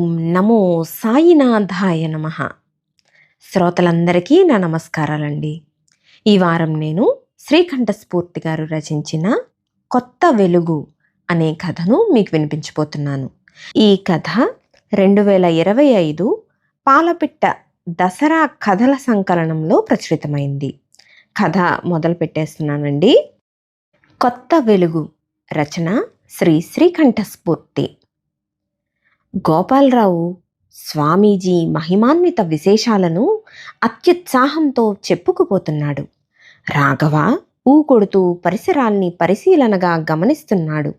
ఓం నమో సాయినాథాయ నమః. శ్రోతలందరికీ నా నమస్కారాలండి. ఈ వారం నేను శ్రీకంఠస్ఫూర్తి గారు రచించిన కొత్త వెలుగు అనే కథను మీకు వినిపించబోతున్నాను. ఈ కథ 2025 పాలపిట్ట దసరా కథల సంకలనంలో ప్రచురితమైంది. కథ మొదలు పెట్టేస్తున్నానండి. కొత్త వెలుగు రచన శ్రీ శ్రీకంఠస్ఫూర్తి. గోపాలరావు స్వామీజీ మహిమాన్విత విశేషాలను అత్యుత్సాహంతో చెప్పుకుపోతున్నాడు. రాఘవ ఊకొడుతూ పరిసరాల్ని పరిశీలనగా గమనిస్తున్నాడు.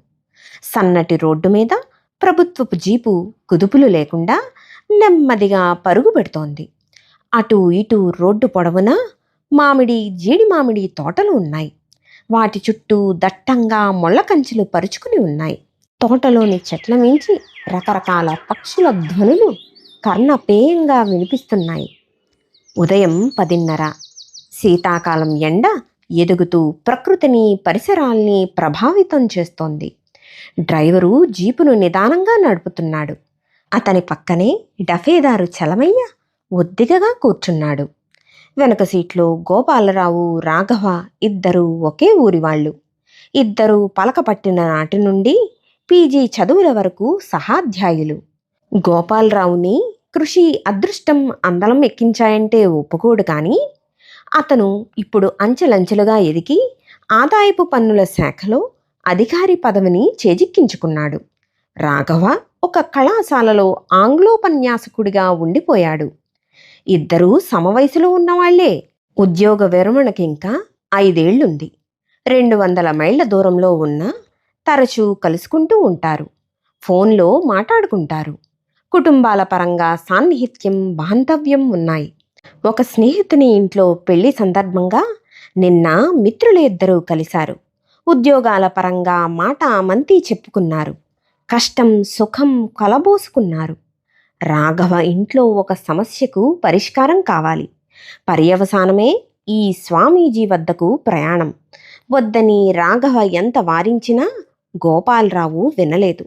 సన్నటి రోడ్డు మీద ప్రభుత్వపు జీపు కుదుపులు లేకుండా నెమ్మదిగా పరుగు పెడుతోంది. అటు ఇటు రోడ్డు పొడవునా జీడి మామిడి తోటలు ఉన్నాయి. వాటి చుట్టూ దట్టంగా ముళ్ళ కంచెలు పరుచుకుని ఉన్నాయి. తోటలోని చెట్ల మించి రకరకాల పక్షుల ధ్వనులు కర్ణపేయంగా వినిపిస్తున్నాయి. ఉదయం 10:30. శీతాకాలం ఎండ ఎదుగుతూ ప్రకృతిని పరిసరాల్ని ప్రభావితం చేస్తోంది. డ్రైవరు జీపును నిదానంగా నడుపుతున్నాడు. అతని పక్కనే డఫేదారు చలమయ్య ఒద్దికగా కూర్చున్నాడు. వెనక సీట్లో గోపాలరావు, రాఘవ ఇద్దరూ ఒకే ఊరి వాళ్ళు. ఇద్దరూ పలక పట్టిన నాటి నుండి పీజీ చదువుల వరకు సహాధ్యాయులు. గోపాలరావుని కృషి అదృష్టం అందలం ఎక్కించాయంటే ఒప్పుకోడు, కానీ అతను ఇప్పుడు అంచెలంచెలుగా ఎదిగి ఆదాయపు పన్నుల శాఖలో అధికారి పదవిని చేజిక్కించుకున్నాడు. రాఘవ ఒక కళాశాలలో ఆంగ్లోపన్యాసకుడిగా ఉండిపోయాడు. ఇద్దరూ సమవయసులో ఉన్నవాళ్లే. ఉద్యోగ విరమణకింకా 5 ఏళ్లుంది. 200 మైళ్ల దూరంలో ఉన్నా తరచూ కలుసుకుంటూ ఉంటారు. ఫోన్లో మాట్లాడుకుంటారు. కుటుంబాల పరంగా సాన్నిహిత్యం, బాంధవ్యం ఉన్నాయి. ఒక స్నేహితుని ఇంట్లో పెళ్లి సందర్భంగా నిన్న మిత్రులు ఇద్దరూ కలిశారు. ఉద్యోగాల పరంగా మాట మంతి చెప్పుకున్నారు. కష్టం సుఖం కలబోసుకున్నారు. రాఘవ ఇంట్లో ఒక సమస్యకు పరిష్కారం కావాలి. పర్యవసానమే ఈ స్వామీజీ వద్దకు ప్రయాణం. వద్దని రాఘవ ఎంత వారించినా గోపాలరావు వినలేదు.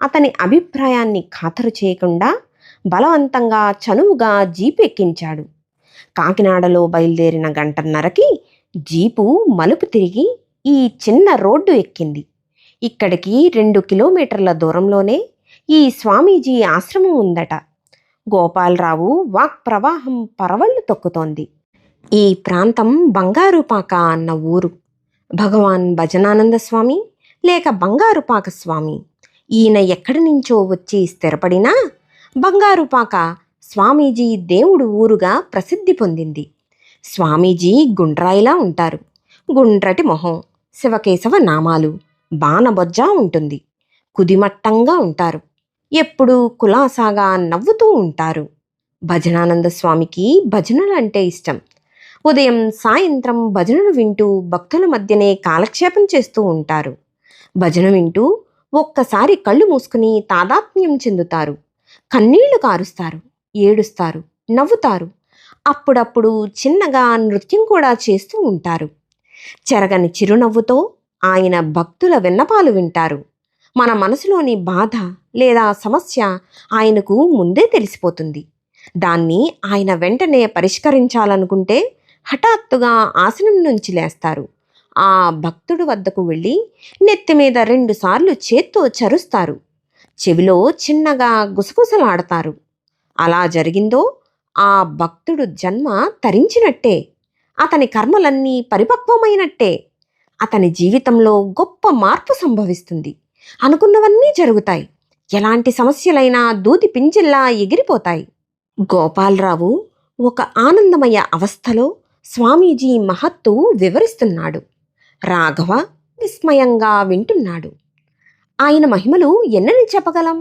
అతని అభిప్రాయాన్ని ఖాతరు చేయకుండా బలవంతంగా చనువుగా జీపు ఎక్కించాడు. కాకినాడలో బయలుదేరిన 1:30కి జీపు మలుపు తిరిగి ఈ చిన్న రోడ్డు ఎక్కింది. ఇక్కడికి 2 కిలోమీటర్ల దూరంలోనే ఈ స్వామీజీ ఆశ్రమం ఉందట. గోపాలరావు వాక్ ప్రవాహం పరవళ్లు తొక్కుతోంది. ఈ ప్రాంతం బంగారుపాక అన్న ఊరు. భగవాన్ భజనానంద స్వామి లేక బంగారుపాక స్వామి, ఈయన ఎక్కడి నుంచో వచ్చి స్థిరపడినా బంగారుపాక స్వామీజీ దేవుడు ఊరుగా ప్రసిద్ధి పొందింది. స్వామీజీ గుండ్రాయిలా ఉంటారు. గుండ్రటి మొహం, శివకేశవ నామాలు, బాణబొజ్జ ఉంటుంది. కుదిమట్టంగా ఉంటారు. ఎప్పుడూ కులాసాగా నవ్వుతూ ఉంటారు. భజనానంద స్వామికి భజనలంటే ఇష్టం. ఉదయం సాయంత్రం భజనలు వింటూ భక్తుల మధ్యనే కాలక్షేపం చేస్తూ ఉంటారు. భజన వింటూ ఒక్కసారి కళ్ళు మూసుకుని తాదాత్మ్యం చెందుతారు. కన్నీళ్లు కారుస్తారు, ఏడుస్తారు, నవ్వుతారు. అప్పుడప్పుడు చిన్నగా నృత్యం కూడా చేస్తూ ఉంటారు. చెరగని చిరునవ్వుతో ఆయన భక్తుల విన్నపాలు వింటారు. మన మనసులోని బాధ లేదా సమస్య ఆయనకు ముందే తెలిసిపోతుంది. దాన్ని ఆయన వెంటనే పరిష్కరించాలనుకుంటే హఠాత్తుగా ఆసనం నుంచి లేస్తారు. ఆ భక్తుడి వద్దకు వెళ్ళి నెత్తిమీద 2 సార్లు చేత్తో చరుస్తారు. చెవిలో చిన్నగా గుసగుసలాడతారు. అలా జరిగిందో ఆ భక్తుడు జన్మ తరించినట్టే. అతని కర్మలన్నీ పరిపక్వమైనట్టే. అతని జీవితంలో గొప్ప మార్పు సంభవిస్తుంది. అనుకున్నవన్నీ జరుగుతాయి. ఎలాంటి సమస్యలైనా దూది పింజిల్లా ఎగిరిపోతాయి. గోపాలరావు ఒక ఆనందమయ అవస్థలో స్వామీజీ మహత్తు వివరిస్తున్నాడు. రాఘవ విస్మయంగా వింటున్నాడు. ఆయన మహిమలు ఎన్నని చెప్పగలం?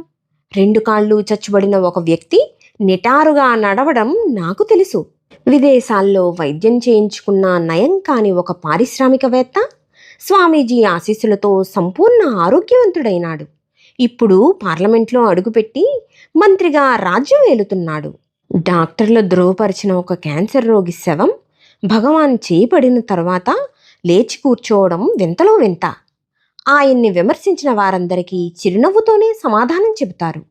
2 కాళ్ళు చచ్చుబడిన ఒక వ్యక్తి నిటారుగా నడవడం నాకు తెలుసు. విదేశాల్లో వైద్యం చేయించుకున్న నయం కాని ఒక పారిశ్రామికవేత్త స్వామీజీ ఆశీస్సులతో సంపూర్ణ ఆరోగ్యవంతుడైనాడు. ఇప్పుడు పార్లమెంట్లో అడుగుపెట్టి మంత్రిగా రాజ్యం ఏలుతున్నాడు. డాక్టర్లు ధృవపరిచిన ఒక క్యాన్సర్ రోగి శవం భగవాన్ చేపడిన తర్వాత లేచి కూర్చోవడం వింతలో వింత. ఆయన్ని విమర్శించిన వారందరికీ చిరునవ్వుతోనే సమాధానం చెబుతారు.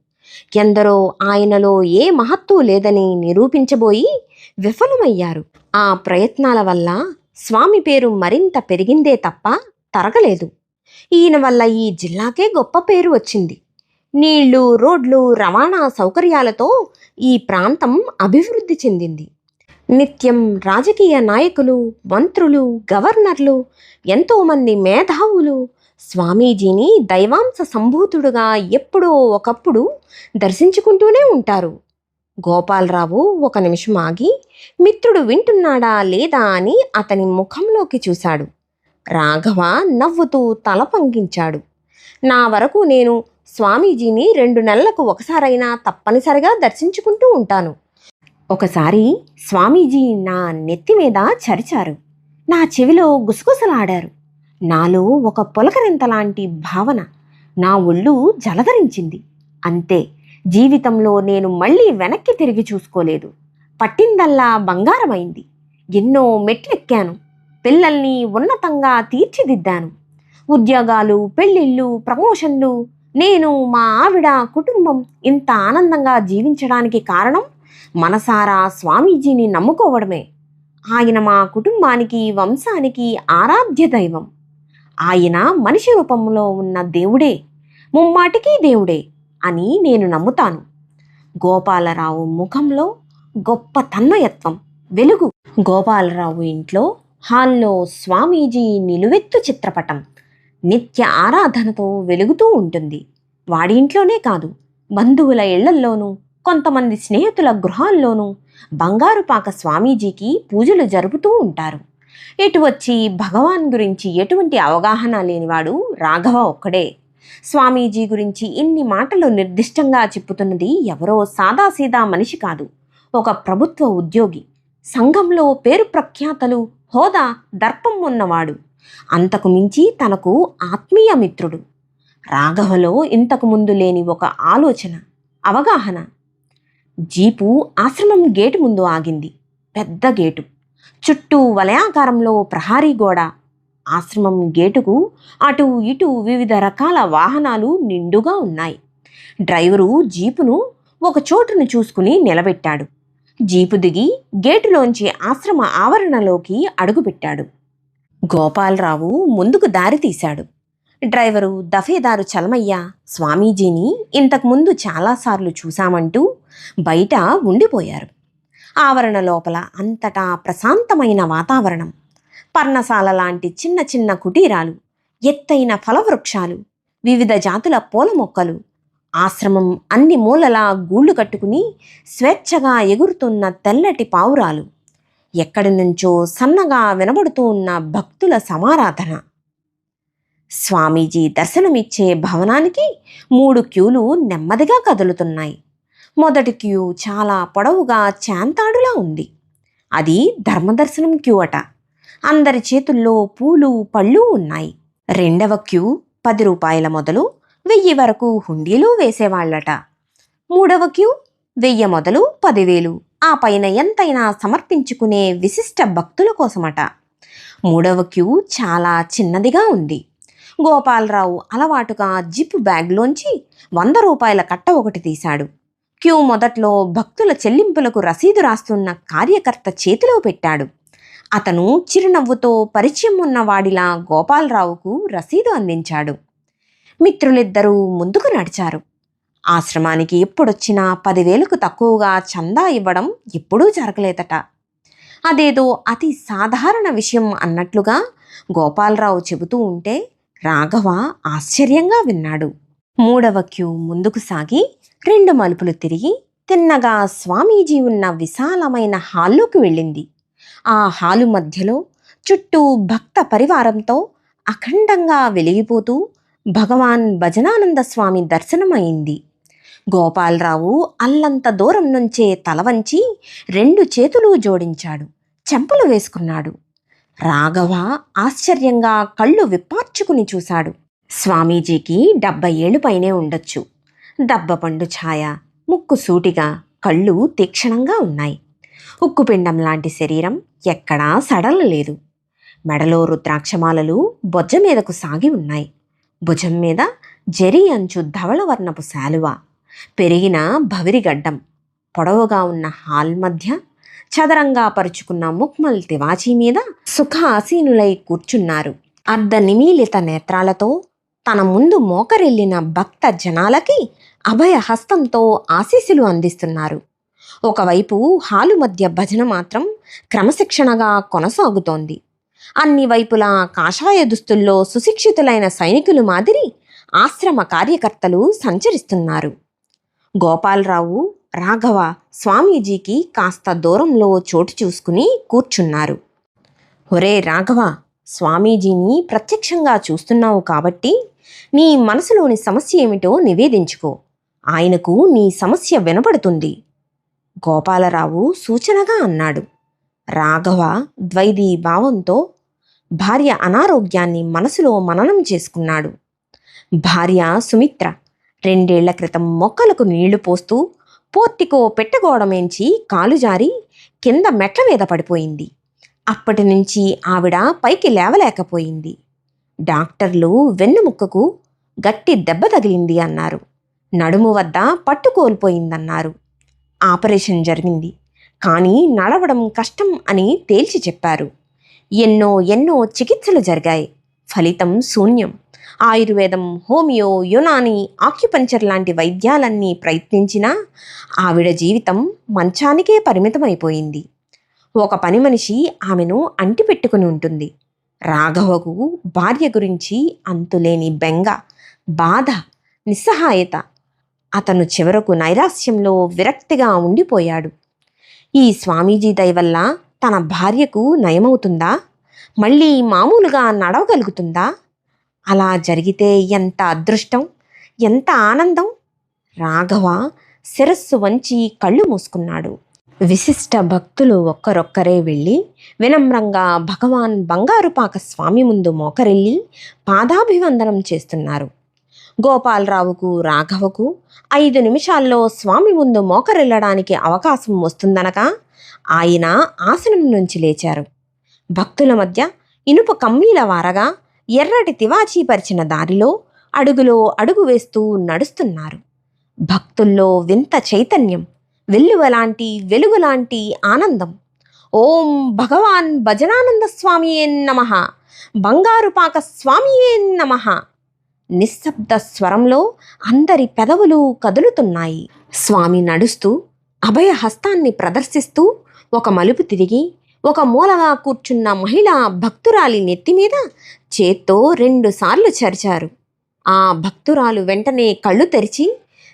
ఎందరో ఆయనలో ఏ మహత్తు లేదని నిరూపించబోయి విఫలమయ్యారు. ఆ ప్రయత్నాల వల్ల స్వామి పేరు మరింత పెరిగిందే తప్ప తరగలేదు. ఈయన వల్ల ఈ జిల్లాకే గొప్ప పేరు వచ్చింది. నీళ్లు, రోడ్లు, రవాణా సౌకర్యాలతో ఈ ప్రాంతం అభివృద్ధి చెందింది. నిత్యం రాజకీయ నాయకులు, మంత్రులు, గవర్నర్లు, ఎంతోమంది మేధావులు స్వామీజీని దైవాంశ సంభూతుడుగా ఎప్పుడో ఒకప్పుడు దర్శించుకుంటూనే ఉంటారు. గోపాలరావు ఒక నిమిషం ఆగి మిత్రుడు వింటున్నాడా లేదా అని అతని ముఖంలోకి చూశాడు. రాఘవ నవ్వుతూ తల పంకించాడు. నా వరకు నేను స్వామీజీని 2 నెలలకు ఒకసారైనా తప్పనిసరిగా దర్శించుకుంటూ ఉంటాను. ఒకసారి స్వామీజీ నా నెత్తి మీద చరిచారు. నా చెవిలో గుసగుసలాడారు. నాలో ఒక పులకరింతలాంటి భావన. నా ఒళ్ళు జలధరించింది. అంతే. జీవితంలో నేను మళ్ళీ వెనక్కి తిరిగి చూసుకోలేదు. పట్టిందల్లా బంగారమైంది. ఎన్నో మెట్లెక్కాను. పిల్లల్ని ఉన్నతంగా తీర్చిదిద్దాను. ఉద్యోగాలు, పెళ్ళిళ్ళు, ప్రమోషన్లు. నేను, మా ఆవిడ, కుటుంబం ఇంత ఆనందంగా జీవించడానికి కారణం మనసారా స్వామీజీని నమ్ముకోవడమే. ఆయన మా కుటుంబానికి, వంశానికి ఆరాధ్య దైవం. ఆయన మనిషి రూపంలో ఉన్న దేవుడే, ముమ్మాటికి దేవుడే అని నేను నమ్ముతాను. గోపాలరావు ముఖంలో గొప్ప తన్మయత్వం, వెలుగు. గోపాలరావు ఇంట్లో హాల్లో స్వామీజీ నిలువెత్తు చిత్రపటం నిత్య ఆరాధనతో వెలుగుతూ ఉంటుంది. వాడి ఇంట్లోనే కాదు, బంధువుల ఇళ్లల్లోనూ, కొంతమంది స్నేహితుల గృహాల్లోనూ బంగారుపాక స్వామీజీకి పూజలు జరుపుతూ ఉంటారు. ఇటు వచ్చి భగవాన్ గురించి ఎటువంటి అవగాహన లేనివాడు రాఘవ ఒక్కడే. స్వామీజీ గురించి ఇన్ని మాటలు నిర్దిష్టంగా చెప్పుతున్నది ఎవరో సాదాసీదా మనిషి కాదు, ఒక ప్రభుత్వ ఉద్యోగి, సంఘంలో పేరు ప్రఖ్యాతలు, హోదా, దర్పం ఉన్నవాడు. అంతకు మించి తనకు ఆత్మీయ మిత్రుడు. రాఘవలో ఇంతకు ముందు లేని ఒక ఆలోచన, అవగాహన. జీపు ఆశ్రమం గేటు ముందు ఆగింది. పెద్ద గేటు, చుట్టూ వలయాకారంలో ప్రహారీ గోడ. ఆశ్రమం గేటుకు అటు ఇటు వివిధ రకాల వాహనాలు నిండుగా ఉన్నాయి. డ్రైవరు జీపును ఒక చోటును చూసుకుని నిలబెట్టాడు. జీపు దిగి గేటులోంచి ఆశ్రమ ఆవరణలోకి అడుగుపెట్టాడు. గోపాలరావు ముందుకు దారి తీశాడు. డ్రైవరు దఫేదారు చలమయ్య స్వామీజీని ఇంతకుముందు చాలాసార్లు చూశామంటూ బయట ఉండిపోయారు. ఆవరణ లోపల అంతటా ప్రశాంతమైన వాతావరణం. పర్ణశాల లాంటి చిన్న చిన్న కుటీరాలు, ఎత్తైన ఫలవృక్షాలు, వివిధ జాతుల పూల మొక్కలు. ఆశ్రమం అన్ని మూలలా గూళ్ళు కట్టుకుని స్వేచ్ఛగా ఎగురుతున్న తెల్లటి పావురాలు. ఎక్కడి నుంచో సన్నగా వినబడుతూ ఉన్న భక్తుల సమారాధన. స్వామీజీ దర్శనమిచ్చే భవనానికి 3 క్యూలు నెమ్మదిగా కదులుతున్నాయి. మొదటి క్యూ చాలా పొడవుగా చాంతాడులా ఉంది. అది ధర్మదర్శనం క్యూ అట. అందరి చేతుల్లో పూలు, పళ్ళు ఉన్నాయి. రెండవ క్యూ 10 రూపాయల మొదలు 1000 వరకు హుండీలు వేసేవాళ్లట. మూడవ క్యూ 1000 మొదలు 10,000, ఆ పైన ఎంతైనా సమర్పించుకునే విశిష్ట భక్తుల కోసమట. మూడవ క్యూ చాలా చిన్నదిగా ఉంది. గోపాలరావు అలవాటుగా జిప్ బ్యాగ్లోంచి 100 రూపాయల కట్ట ఒకటి తీశాడు. క్యూ మొదట్లో భక్తుల చెల్లింపులకు రసీదు రాస్తున్న కార్యకర్త చేతిలో పెట్టాడు. అతను చిరునవ్వుతో పరిచయం ఉన్నవాడిలా గోపాలరావుకు రసీదు అందించాడు. మిత్రులిద్దరూ ముందుకు నడిచారు. ఆశ్రమానికి ఎప్పుడొచ్చినా 10,000కు తక్కువగా చందా ఇవ్వడం ఎప్పుడూ జరగలేదట. అదేదో అతి సాధారణ విషయం అన్నట్లుగా గోపాలరావు చెబుతూ ఉంటే రాఘవ ఆశ్చర్యంగా విన్నాడు. మూడవ క్యూ ముందుకు సాగి 2 మలుపులు తిరిగి తిన్నగా స్వామీజీ ఉన్న విశాలమైన హాల్లోకి వెళ్ళింది. ఆ హాలు మధ్యలో చుట్టూ భక్త పరివారంతో అఖండంగా వెలిగిపోతూ భగవాన్ భజనానంద స్వామి దర్శనమైంది. గోపాలరావు అల్లంత దూరం నుంచే తల వంచి 2 చేతులు జోడించాడు. చెంపలు వేసుకున్నాడు. రాఘవ ఆశ్చర్యంగా కళ్ళు విప్పార్చుకుని చూశాడు. స్వామీజీకి 70 ఏళ్ళు పైనే ఉండొచ్చు. దబ్బపండు ఛాయ, ముక్కు సూటిగా, కళ్ళు తీక్షణంగా ఉన్నాయి. ఉక్కుపిండం లాంటి శరీరం ఎక్కడా సడలలేదు. మెడలో రుద్రాక్షమాలలు బొజ్జ మీదకు సాగి ఉన్నాయి. భుజం మీద జరీ అంచు ధవళవర్ణపు శాలువ, పెరిగిన భవిరిగడ్డం, పొడవుగా ఉన్న హాల్ మధ్య చదరంగా పరుచుకున్న ముక్మల్ తివాచీ మీద సుఖాసీనులై కూర్చున్నారు. అర్ధనిమీలిత నేత్రాలతో తన ముందు మోకరిల్లిన భక్త జనాలకి అభయ హస్తంతో ఆశీస్సులు అందిస్తున్నారు. ఒకవైపు హాలు మధ్య భజన మాత్రం క్రమశిక్షణగా కొనసాగుతోంది. అన్ని వైపులా కాషాయ దుస్తుల్లో సుశిక్షితులైన సైనికులు మాదిరి ఆశ్రమ కార్యకర్తలు సంచరిస్తున్నారు. గోపాలరావు, రాఘవ స్వామీజీకి కాస్త దూరంలో చోటు చూసుకుని కూర్చున్నారు. ఒరే రాఘవ, స్వామీజీని ప్రత్యక్షంగా చూస్తున్నావు కాబట్టి నీ మనసులోని సమస్య ఏమిటో నివేదించుకో. ఆయనకు నీ సమస్య వినపడుతుంది. గోపాలరావు సూచనగా అన్నాడు. రాఘవ ద్వైదీ భావంతో భార్య అనారోగ్యాన్ని మనసులో మననం చేసుకున్నాడు. భార్య సుమిత్ర 2 ఏళ్ల క్రితం మొక్కలకు నీళ్లు పోస్తూ పోర్టికో పెట్టగోడమేంచి కాలు జారి కింద మెట్ల మీద పడిపోయింది. అప్పటి నుంచి ఆవిడ పైకి లేవలేకపోయింది. డాక్టర్లు వెన్నుముక్కకు గట్టి దెబ్బ తగిలింది అన్నారు. నడుము వద్ద పట్టు కోల్పోయిందన్నారు. ఆపరేషన్ జరిగింది, కానీ నడవడం కష్టం అని తేల్చి చెప్పారు. ఎన్నో చికిత్సలు జరిగాయి, ఫలితం శూన్యం. ఆయుర్వేదం, హోమియో, యునాని, ఆక్యుపంచర్ లాంటి వైద్యాలన్నీ ప్రయత్నించినా ఆవిడ జీవితం మంచానికే పరిమితమైపోయింది. ఒక పని మనిషి ఆమెను అంటిపెట్టుకుని ఉంటుంది. రాఘవకు భార్య గురించి అంతులేని బెంగ, బాధ, నిస్సహాయత. అతను చివరకు నైరాస్యంలో విరక్తిగా ఉండిపోయాడు. ఈ స్వామీజీ దయవల్ల తన భార్యకు నయమవుతుందా? మళ్ళీ మామూలుగా నడవగలుగుతుందా? అలా జరిగితే ఎంత అదృష్టం, ఎంత ఆనందం! రాఘవ శిరస్సు వంచి కళ్ళు మూసుకున్నాడు. విశిష్ట భక్తులు ఒక్కరొక్కరే వెళ్ళి వినమ్రంగా భగవాన్ బంగారుపాక స్వామి ముందు మోకరిల్లి పాదాభివందనం చేస్తున్నారు. గోపాలరావుకు, రాఘవకు 5 నిమిషాల్లో స్వామి ముందు మోకరిల్లడానికి అవకాశం వస్తుందనక ఆయన ఆసనం నుంచి లేచారు. భక్తుల మధ్య ఇనుప కమ్మీల వారగా ఎర్రటి తివాచీ పరిచిన దారిలో అడుగులో అడుగు వేస్తూ నడుస్తున్నారు. భక్తుల్లో వింత చైతన్యం, వెల్లువలాంటి వెలుగులాంటి ఆనందం. ఓం భగవాన్ భజనానంద స్వామియే నమః, బంగారుపాక స్వామియే నమః. నిశ్శబ్ద స్వరంలో అందరి పెదవులు కదులుతున్నాయి. స్వామి నడుస్తూ అభయ హస్తాన్ని ప్రదర్శిస్తూ ఒక మలుపు తిరిగి ఒక మూలగా కూర్చున్న మహిళా భక్తురాలి నెత్తిమీద చేత్తో 2 సార్లు చరిచారు. ఆ భక్తురాలు వెంటనే కళ్ళు తెరిచి,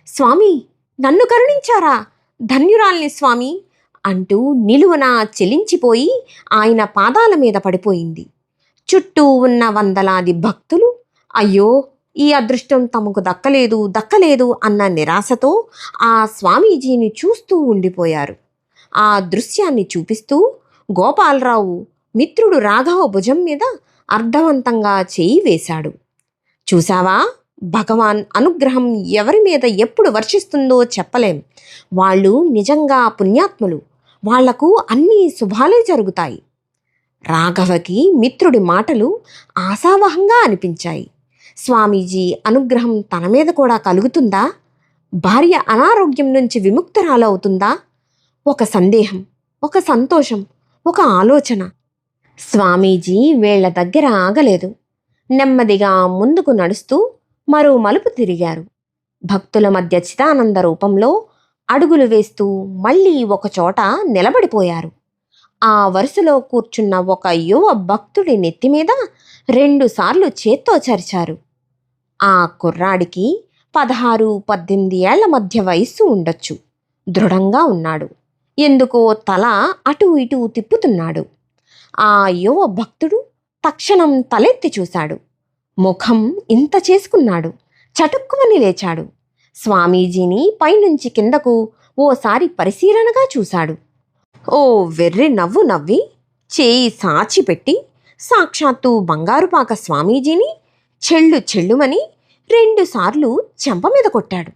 స్వామి నన్ను కరుణించారా, ధన్యురాల్ని స్వామి అంటూ నిలువున చెలించిపోయి ఆయన పాదాల మీద పడిపోయింది. చుట్టూ ఉన్న వందలాది భక్తులు అయ్యో ఈ అదృష్టం తమకు దక్కలేదు అన్న నిరాశతో ఆ స్వామీజీని చూస్తూ ఉండిపోయారు. ఆ దృశ్యాన్ని చూపిస్తూ గోపాలరావు మిత్రుడు రాఘవ భుజం మీద అర్థవంతంగా చేయి వేశాడు. చూశావా, భగవాన్ అనుగ్రహం ఎవరి మీద ఎప్పుడు వర్షిస్తుందో చెప్పలేం. వాళ్ళు నిజంగా పుణ్యాత్ములు, వాళ్లకు అన్నీ శుభాలే జరుగుతాయి. రాఘవకి మిత్రుడి మాటలు ఆశావహంగా అనిపించాయి. స్వామీజీ అనుగ్రహం తన మీద కూడా కలుగుతుందా? భార్య అనారోగ్యం నుంచి విముక్తురాలవుతుందా? ఒక సందేహం, ఒక సంతోషం, ఒక ఆలోచన. స్వామీజీ వీళ్ల దగ్గర ఆగలేదు. నెమ్మదిగా ముందుకు నడుస్తూ మరో మలుపు తిరిగారు. భక్తుల మధ్య చిదానంద రూపంలో అడుగులు వేస్తూ మళ్ళీ ఒకచోట నిలబడిపోయారు. ఆ వరుసలో కూర్చున్న ఒక యువ భక్తుడి నెత్తిమీద 2 సార్లు చేత్తో చరిచారు. ఆ కుర్రాడికి 16-18 ఏళ్ల మధ్య వయస్సు ఉండొచ్చు. దృఢంగా ఉన్నాడు. ఎందుకో తల అటూ ఇటూ తిప్పుతున్నాడు. ఆ యువ భక్తుడు తక్షణం తలెత్తి చూశాడు. ముఖం ఇంత చేసుకున్నాడు. చటుక్కుమని లేచాడు. స్వామీజీని పైనుంచి కిందకు ఓసారి పరిశీలనగా చూశాడు. ఓ వెర్రి నవ్వు నవ్వి చేయి సాచిపెట్టి సాక్షాత్తు బంగారుపాక స్వామీజీని చెళ్ళుమని 2 సార్లు చెంప మీద కొట్టాడు.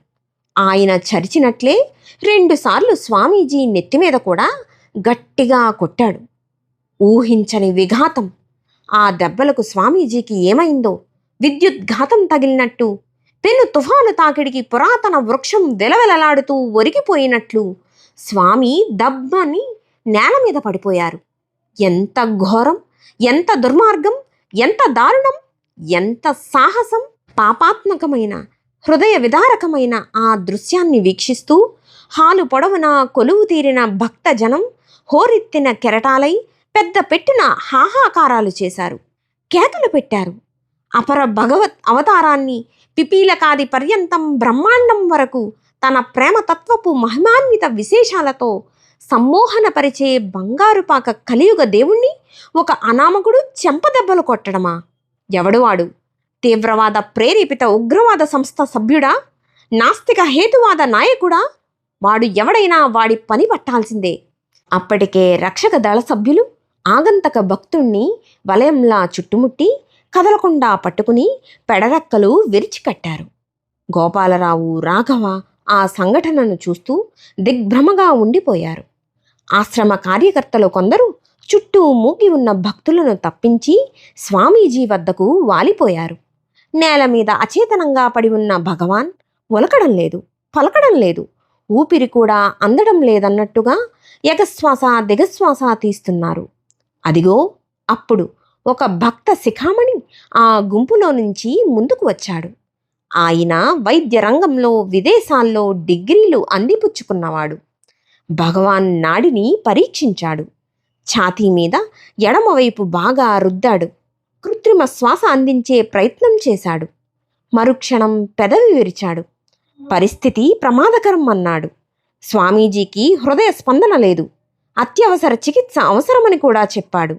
ఆయన చరిచినట్లే 2 సార్లు స్వామీజీ నెత్తిమీద కూడా గట్టిగా కొట్టాడు. ఊహించని విఘాతం. ఆ దెబ్బలకు స్వామీజీకి ఏమైందో, విద్యుద్ఘాతం తగిలినట్టు పెను తుఫాను తాకిడికి పురాతన వృక్షం వెలవెలలాడుతూ ఒరిగిపోయినట్లు స్వామి దబ్బని నేల మీద పడిపోయారు. ఎంత ఘోరం, ఎంత దుర్మార్గం, ఎంత దారుణం, ఎంత సాహసం! పాపాత్మకమైన, హృదయ విదారకమైన ఆ దృశ్యాన్ని వీక్షిస్తూ హాలు పొడవునా కొలువు తీరిన భక్త జనం హోరెత్తిన కెరటాలై పెద్ద పెట్టిన హాహాకారాలు చేశారు, కేకలు పెట్టారు. అపర భగవత్ అవతారాన్ని పిపీలకాది పర్యంతం బ్రహ్మాండం వరకు తన ప్రేమతత్వపు మహిమాన్విత విశేషాలతో సమ్మోహనపరిచే బంగారుపాక కలియుగ దేవుణ్ణి ఒక అనామకుడు చెంపదెబ్బలు కొట్టడమా? ఎవడు వాడు? తీవ్రవాద ప్రేరేపిత ఉగ్రవాద సంస్థ సభ్యుడా? నాస్తిక హేతువాద నాయకుడా? వాడు ఎవడైనా వాడి పని పట్టాల్సిందే. అప్పటికే రక్షక దళ సభ్యులు ఆగంతక భక్తుణ్ణి వలయంలా చుట్టుముట్టి కదలకుండా పట్టుకుని పెడరెక్కలు విరిచికట్టారు. గోపాలరావు, రాఘవ ఆ సంఘటనను చూస్తూ దిగ్భ్రమగా ఉండిపోయారు. ఆశ్రమ కార్యకర్తలు కొందరు చుట్టూ మూగి ఉన్న భక్తులను తప్పించి స్వామీజీ వద్దకు వాలిపోయారు. నేల మీద అచేతనంగా పడి ఉన్న భగవాన్ ఒలకడం లేదు, పలకడం లేదు, ఊపిరి కూడా అందడం లేదన్నట్టుగా ఎగశ్వాస దిగశ్వాస తీస్తున్నారు. అదిగో అప్పుడు ఒక భక్త శిఖామణి ఆ గుంపులో నుంచి ముందుకు వచ్చాడు. ఆయన వైద్య రంగంలో విదేశాల్లో డిగ్రీలు అందిపుచ్చుకున్నవాడు. భగవాన్ నాడిని పరీక్షించాడు. ఛాతీ మీద ఎడమవైపు బాగా రుద్దాడు. కృత్రిమ శ్వాస అందించే ప్రయత్నం చేశాడు. మరుక్షణం పెదవి విరిచాడు. పరిస్థితి ప్రమాదకరం అన్నాడు. స్వామీజీకి హృదయ స్పందన లేదు, అత్యవసర చికిత్స అవసరమని కూడా చెప్పాడు.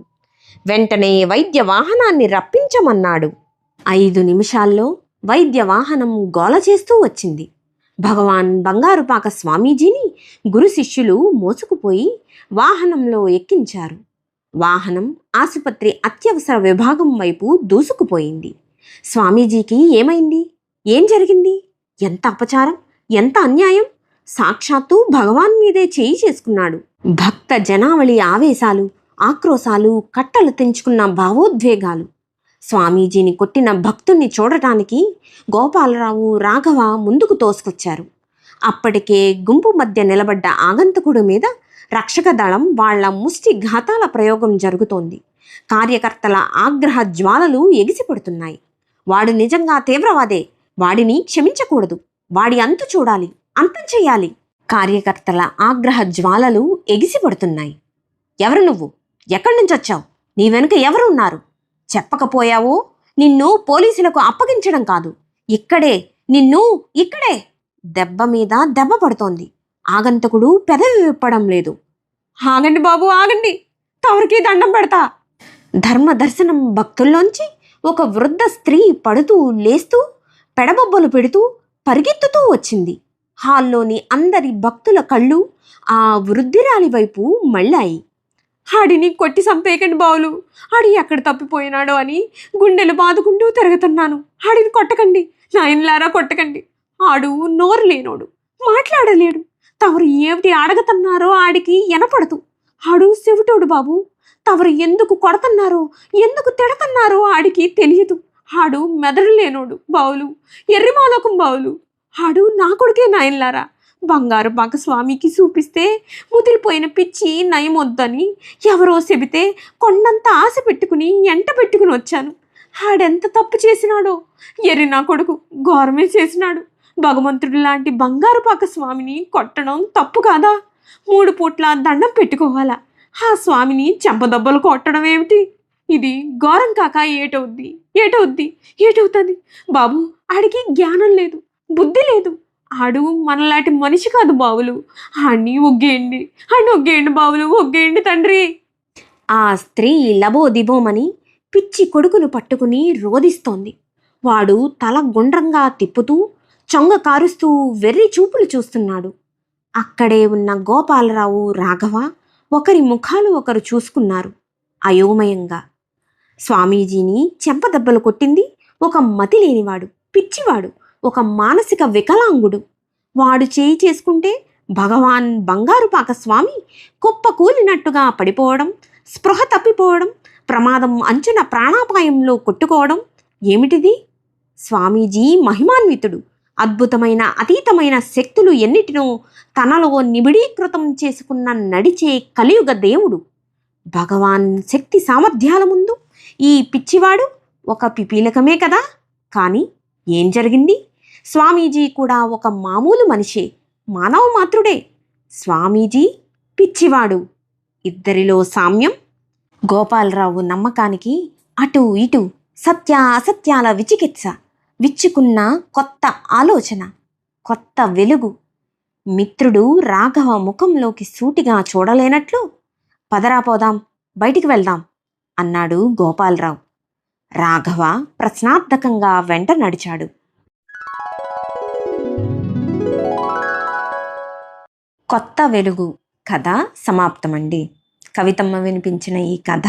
వెంటనే వైద్య వాహనాన్ని రప్పించమన్నాడు. 5 నిమిషాల్లో వైద్య వాహనం గోల చేస్తూ వచ్చింది. భగవాన్ బంగారుపాక స్వామీజీని గురు శిష్యులు మోసుకుపోయి వాహనంలో ఎక్కించారు. వాహనం ఆసుపత్రి అత్యవసర విభాగం వైపు దూసుకుపోయింది. స్వామీజీకి ఏమైంది? ఏం జరిగింది? ఎంత అపచారం, ఎంత అన్యాయం! సాక్షాత్తు భగవాన్ మీదే చేయి చేసుకున్నాడు. భక్త జనావళి ఆవేశాలు, ఆక్రోశాలు, కట్టలు తెంచుకున్న భావోద్వేగాలు. స్వామీజీని కొట్టిన భక్తుణ్ణి చూడటానికి గోపాలరావు, రాఘవ ముందుకు తోసుకొచ్చారు. అప్పటికే గుంపు మధ్య నిలబడ్డ ఆగంతకుడి మీద రక్షక దళం వాళ్ల ముష్టి ఘాతాల ప్రయోగం జరుగుతోంది. కార్యకర్తల ఆగ్రహ జ్వాలలు ఎగిసిపడుతున్నాయి. వాడు నిజంగా తీవ్రవాదే, వాడిని క్షమించకూడదు, వాడి అంతు చూడాలి, అంతం చెయ్యాలి. కార్యకర్తల ఆగ్రహ జ్వాలలు ఎగిసిపడుతున్నాయి. ఎవరు నువ్వు? ఎక్కడి నుంచి వచ్చావు? నీ వెనుక ఎవరు ఉన్నారు? చెప్పకపోయావో నిన్ను పోలీసులకు అప్పగించడం కాదు, ఇక్కడే, నిన్ను ఇక్కడే! దెబ్బ మీద దెబ్బ పడుతోంది. ఆగంతకుడు పెదవి విప్పడం లేదు. ఆగండి బాబు, ఆగండి, తవరికి దండం పెడతా! ధర్మ దర్శనం భక్తుల్లోంచి ఒక వృద్ధ స్త్రీ పడుతూ లేస్తూ పెడబొబ్బలు పెడుతూ పరిగెత్తుతూ వచ్చింది. హాల్లోని అందరి భక్తుల కళ్ళు ఆ వృద్ధిరాలి వైపు మళ్ళాయి. ఆడిని కొట్టి చంపేయకండి బావులు, ఆడి ఎక్కడ తప్పిపోయినాడో అని గుండెలు బాదుకుంటూ తిరుగుతున్నాను. ఆడిని కొట్టకండి, నాయనలారా కొట్టకండి. ఆడు నోరు లేనోడు, మాట్లాడలేడు. తవరు ఏమిటి అడగతన్నారో ఆడికి ఎనపడదు. ఆడు చెవిటోడు బాబు. తవరు ఎందుకు కొడతన్నారో, ఎందుకు తిడతన్నారో ఆడికి తెలియదు. ఆడు మెదడు లేనోడు బావులు, ఎర్రిమాలోకం బావులు. ఆడు నా కొడుకే నాయనలారా. బంగారు పాక స్వామికి చూపిస్తే ముదిరిపోయిన పిచ్చి నయమొద్దని ఎవరో చెబితే కొండంత ఆశ పెట్టుకుని ఎంట పెట్టుకుని వచ్చాను. ఆడెంత తప్పు చేసినాడో, ఎర్రి నా కొడుకు ఘోరమే చేసినాడు. భగవంతుడు లాంటి బంగారు పాక స్వామిని కొట్టడం తప్పు కాదా? 3 పూట్ల దండం పెట్టుకోవాలా? ఆ స్వామిని చెంపదెబ్బలు కొట్టడం ఏమిటి? ఇది ఘోరం కాక ఏటవుద్ది, ఏటవుద్ది, ఏటవుతుంది? బాబు, ఆడికి జ్ఞానం లేదు, బుద్ధి లేదు. ఆడు మనలాంటి మనిషి కాదు బావులు. ఆడిని ఒగ్గేయండి, ఆడిని ఒగ్గేయండి బావులు, ఒగ్గేయండి తండ్రి. ఆ స్త్రీ లబోదిబోమని పిచ్చి కొడుకును పట్టుకుని రోదిస్తోంది. వాడు తల గుండ్రంగా తిప్పుతూ చొంగ కారుస్తూ వెర్రి చూపులు చూస్తున్నాడు. అక్కడే ఉన్న గోపాలరావు, రాఘవ ఒకరి ముఖాలు ఒకరు చూసుకున్నారు అయోమయంగా. స్వామీజీని చెంపదెబ్బలు కొట్టింది ఒక మతి లేనివాడు, పిచ్చివాడు, ఒక మానసిక వికలాంగుడు. వాడు చేయి చేసుకుంటే భగవాన్ బంగారుపాక స్వామి కుప్ప కూలినట్టుగా పడిపోవడం, స్పృహ తప్పిపోవడం, ప్రమాదం అంచున ప్రాణాపాయంలో కొట్టుకోవడం ఏమిటిది? స్వామీజీ మహిమాన్వితుడు. అద్భుతమైన అతీతమైన శక్తులు ఎన్నిటినో తనలో నిబిడీకృతం చేసుకున్న నడిచే కలియుగ దేవుడు. భగవాన్ శక్తి సామర్థ్యాల ముందు ఈ పిచ్చివాడు ఒక పిపీలకమే కదా. కానీ ఏం జరిగింది? స్వామీజీ కూడా ఒక మామూలు మనిషే, మానవ మాత్రుడే. స్వామీజీ పిచ్చివాడు. ఇద్దరిలో సామ్యం. గోపాలరావు నమ్మకానికి అటు ఇటు సత్య అసత్యాల విచికిత్స, విచ్చుకున్న కొత్త ఆలోచన, కొత్త వెలుగు. మిత్రుడు రాఘవ ముఖంలోకి సూటిగా చూడలేనట్లు, పదరా పోదాం, బయటికి వెళ్దాం అన్నాడు గోపాలరావు. రాఘవ ప్రశ్నార్థకంగా వెంట నడిచాడు. కొత్త వెలుగు కథ సమాప్తమండి. కవితమ్మ వినిపించిన ఈ కథ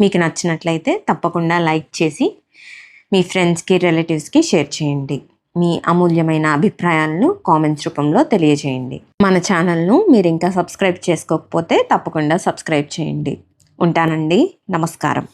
మీకు నచ్చినట్లయితే తప్పకుండా లైక్ చేసి మీ ఫ్రెండ్స్కి, రిలేటివ్స్కి షేర్ చేయండి. మీ అమూల్యమైన అభిప్రాయాలను కామెంట్స్ రూపంలో తెలియజేయండి. మన ఛానల్ను మీరు ఇంకా సబ్స్క్రైబ్ చేసుకోకపోతే తప్పకుండా సబ్స్క్రైబ్ చేయండి. ఉంటానండి. నమస్కారం.